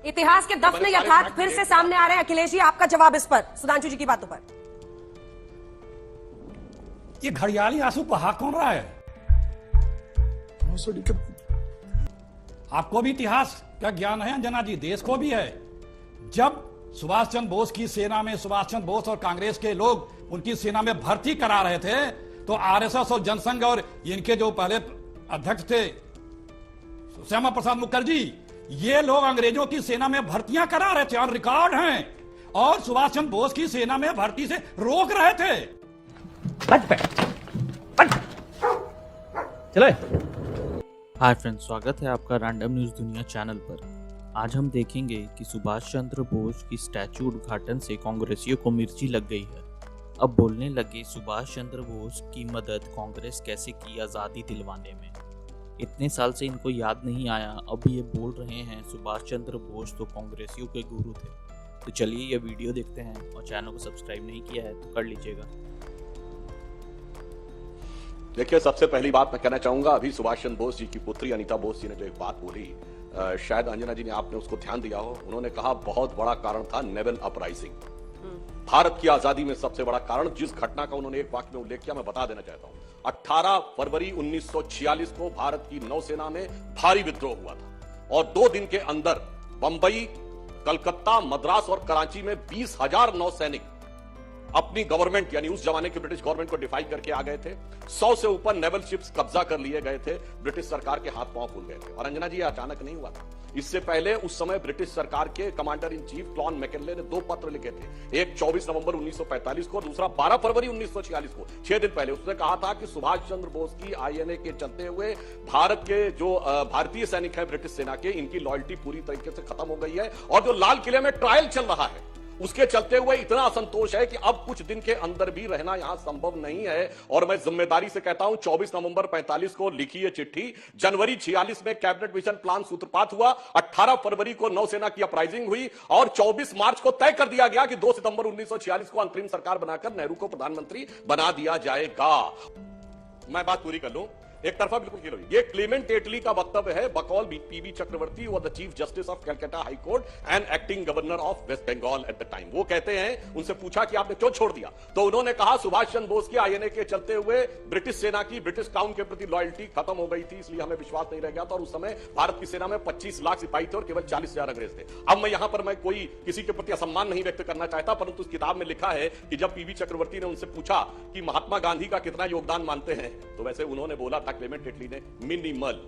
इतिहास के दफन यथार्थ फिर से सामने आ रहे हैं। अखिलेश जी, आपका जवाब इस पर, सुधांशु जी की बातों पर। ये घड़ियाली आंसू बहा कौन रहा है? आपको भी इतिहास का ज्ञान है अंजना जी, देश को भी है। जब सुभाष चंद्र बोस की सेना में सुभाष चंद्र बोस और कांग्रेस के लोग उनकी सेना में भर्ती करा रहे थे, तो आरएसएस और जनसंघ और इनके जो पहले अध्यक्ष थे श्यामा प्रसाद मुखर्जी, ये लोग अंग्रेजों की सेना में भर्तियां करा रहे थे, और रिकॉर्ड हैं, और सुभाष चंद्र बोस की सेना में भर्ती से रोक रहे थे। चले। हाय फ्रेंड्स, स्वागत है आपका रैंडम न्यूज दुनिया चैनल पर। आज हम देखेंगे कि सुभाष चंद्र बोस की स्टैचू उद्घाटन से कांग्रेसियों को मिर्ची लग गई है। अब बोलने लगे सुभाष चंद्र बोस की मदद कांग्रेस कैसे की आज़ादी दिलवाने में। इतने साल से इनको याद नहीं आया, अब ये बोल रहे हैं सुभाष चंद्र बोस तो कांग्रेसियों के गुरु थे। तो चलिए ये वीडियो देखते हैं, और चैनल को सब्सक्राइब नहीं किया है तो कर लीजिएगा। देखिए, सबसे पहली बात मैं कहना चाहूंगा, अभी सुभाष चंद्र बोस जी की पुत्री अनीता बोस जी ने जो एक बात बोली, शायद अंजना जी ने आपने उसको ध्यान दिया हो। उन्होंने कहा बहुत बड़ा कारण था नेवल अपराइजिंग। भारत की आजादी में सबसे बड़ा कारण, जिस घटना का उन्होंने एक वाक्य में उल्लेख किया, मैं बता देना चाहता हूं। 18 फरवरी 1946 को भारत की नौसेना में भारी विद्रोह हुआ था, और 2 दिन के अंदर बंबई, कलकत्ता, मद्रास और कराची में 20,000 नौसैनिक अपनी गवर्नमेंट यानी उस जमाने की ब्रिटिश गवर्नमेंट को डिफाई करके आ गए थे। 100 से ऊपर नेवल शिप्स कब्जा कर लिए गए थे। ब्रिटिश सरकार के हाथ पांव खुल गए थे। और अंजना जी, ये अचानक नहीं हुआ था। इससे पहले उस समय ब्रिटिश सरकार के commander in chief clone McKinley ने 2 पत्र लिखे थे, एक 24 नवंबर 1945 को और दूसरा 12 फरवरी 1946 को, 6 दिन पहले। उसने कहा था कि सुभाष चंद्र बोस की आईएनए के चलते हुए भारत के जो भारतीय सैनिक है ब्रिटिश सेना के, इनकी लॉयल्टी पूरी तरीके से खत्म हो गई है, और जो लाल किले में ट्रायल चल रहा है उसके चलते हुए इतना असंतोष है कि अब कुछ दिन के अंदर भी रहना यहां संभव नहीं है। और मैं जिम्मेदारी से कहता हूं, 24 नवंबर 45 को लिखी ये चिट्ठी, जनवरी 46 में कैबिनेट मिशन प्लान सूत्रपात हुआ, 18 फरवरी को नौसेना की अपराइजिंग हुई, और 24 मार्च को तय कर दिया गया कि 2 सितंबर 1946 को अंतरिम सरकार बनाकर नेहरू को प्रधानमंत्री बना दिया जाएगा। मैं बात पूरी कर लूं, एक तरफा बिल्कुल क्लियर हुई। ये क्लेमेंट एटली का वक्तव्य है, बकौल पीवी चक्रवर्ती और the chief justice of Calcutta high court and acting governor of West Bengal at the time. वो कहते हैं, उनसे पूछा कि आपने क्यों छोड़ दिया, तो उन्होंने कहा सुभाष चंद्र बोस की आईएनए के चलते हुए ब्रिटिश सेना की ब्रिटिश क्राउन के प्रति लॉयल्टी खत्म हो गई थी, इसलिए हमें विश्वास नहीं रह गया था। और उस समय भारत की सेना में 25 लाख सिपाही थे और केवल 40,000 अंग्रेज थे। अब मैं यहां पर मैं कोई किसी के प्रति असम्मान नहीं व्यक्त करना चाहता, परंतु उस किताब में लिखा है कि जब पीवी चक्रवर्ती ने उनसे पूछा कि महात्मा गांधी का कितना योगदान मानते हैं, तो वैसे उन्होंने बोला था, क्लेमेंट एटली ने, मिनिमल।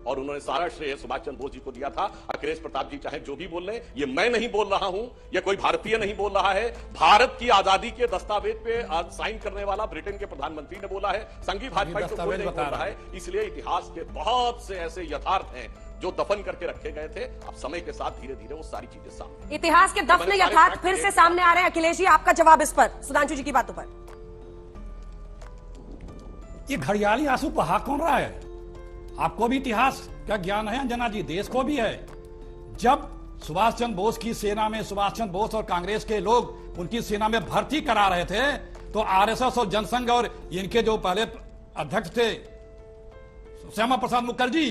और उन्होंने सारा श्रेय सुभाष चंद्र बोस जी को दिया था। अखिलेश प्रताप जी चाहे जो भी बोल लें, ये मैं नहीं बोल रहा हूं, ये कोई भारतीय नहीं बोल रहा है, भारत की आजादी के दस्तावेज पे साइन करने वाला ब्रिटेन के प्रधानमंत्री ने बोला है, संघी भाजपा तो कोई नहीं बोल रहा है। इसलिए इतिहास के बहुत से ऐसे यथार्थ हैं जो दफन करके रखे गए थे। अब समय के साथ धीरे धीरे वो सारी चीजें सामने, इतिहास के दफन यथार्थ फिर से सामने आ रहे हैं। अखिलेश जी, आपका जवाब इस पर, सुधांशु जी की बातों पर। ये घड़ियाली आंसू बहा कौन रहा है? आपको भी इतिहास का ज्ञान है अंजना जी, देश को भी है। जब सुभाष चंद्र बोस की सेना में सुभाष चंद्र बोस और कांग्रेस के लोग उनकी सेना में भर्ती करा रहे थे, तो आरएसएस और जनसंघ और इनके जो पहले अध्यक्ष थे श्यामा प्रसाद मुखर्जी,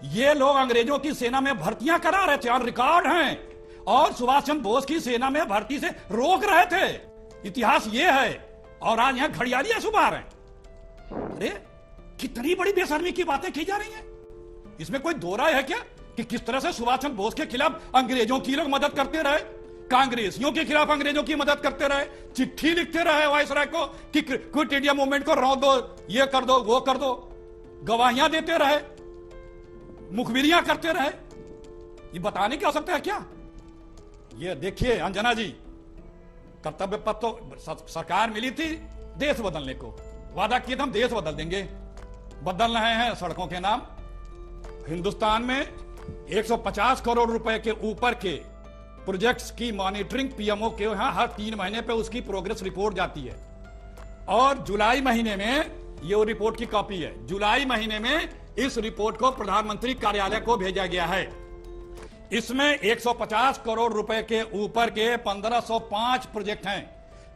ये लोग अंग्रेजों की सेना में भर्तियां करा रहे थे, और रिकॉर्ड हैं, और सुभाष चंद्र बोस की सेना में भर्ती से रोक रहे थे। इतिहास ये है, और आज यहां घड़ियाली आंसू बहा रहे हैं। अरे कितनी बड़ी बेशर्मी की बातें की जा रही हैं। इसमें कोई दो राय है क्या कि किस तरह से सुभाष चंद्र बोस के खिलाफ अंग्रेजों की लोग मदद करते रहे, कांग्रेसियों के खिलाफ अंग्रेजों की मदद करते रहे, चिट्ठी लिखते रहे वायसराय को कि क्विट इंडिया मूवमेंट को रौंद दो, ये कर दो, वो कर दो, गवाहियां देते रहे, मुखबिरियां करते रहे। ये बताने की आवश्यकता है क्या? ये देखिए अंजना जी, कर्तव्य पथ तो सरकार मिली थी देश बदलने को, वादा किए थे हम देश बदल देंगे, बदल रहे हैं सड़कों के नाम। हिंदुस्तान में 150 करोड़ रुपए के ऊपर के प्रोजेक्ट्स की मॉनिटरिंग पीएमओ के यहां हर 3 महीने पे उसकी प्रोग्रेस रिपोर्ट जाती है, और जुलाई महीने में ये रिपोर्ट की कॉपी है, जुलाई महीने में इस रिपोर्ट को प्रधानमंत्री कार्यालय को भेजा गया है। इसमें 150 करोड़ रुपए के ऊपर के 1505 प्रोजेक्ट हैं,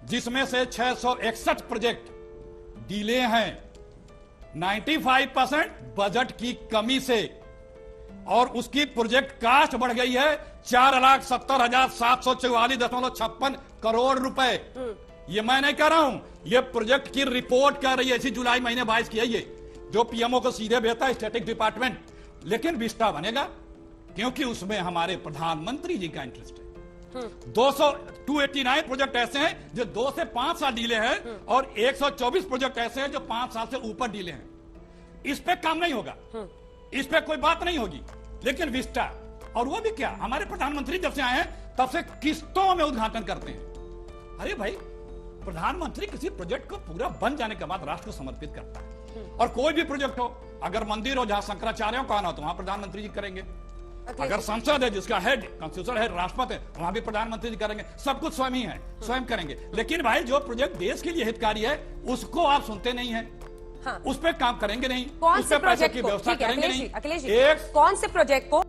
जिसमें से 661 प्रोजेक्ट डिले हैं। 95% बजट की कमी से और उसकी प्रोजेक्ट कास्ट बढ़ गई है 4,70,744.56 करोड़ रुपए। ये मैं नहीं कह रहा हूं, ये प्रोजेक्ट की रिपोर्ट कर रही है, इसी जुलाई महीने 22 की है ये, जो पीएमओ को सीधे भेजता है स्टैटिक डिपार्टमेंट। लेकिन विस्टा बनेगा क्योंकि उसमें हमारे प्रधानमंत्री जी का इंटरेस्ट है। 289 प्रोजेक्ट ऐसे हैं जो 2 से 5 साल डीले हैं और 124 प्रोजेक्ट ऐसे हैं जो 5 साल से ऊपर डीले हैं। इस पे काम नहीं होगा, इस पे कोई बात नहीं होगी। लेकिन विस्टा, और वो भी क्या, हमारे प्रधानमंत्री जब से आए हैं तब से किस्तों में उद्घाटन करते हैं। अरे भाई, प्रधानमंत्री किसी प्रोजेक्ट को पूरा बन जाने के बाद राष्ट्र को समर्पित करता है। और कोई भी प्रोजेक्ट हो, अगर मंदिर हो जहां शंकराचार्यों का आना हो तो वहां प्रधानमंत्री जी करेंगे। अगर संसद है जिसका हेड कॉन्स्टिट्यूशन हेड राष्ट्रपति है, वहां भी प्रधानमंत्री जी करेंगे। सब कुछ स्वयं ही है, स्वयं करेंगे। लेकिन भाई, जो प्रोजेक्ट देश के लिए हितकारी है उसको आप सुनते नहीं है। हाँ। उस पर काम करेंगे नहीं, कौन उस से पर पैसे प्रोजेक्ट की को, व्यवस्था ठीक है करेंगे अखिलेश जी, नहीं। अखिलेश जी, एक कौन से प्रोजेक्ट को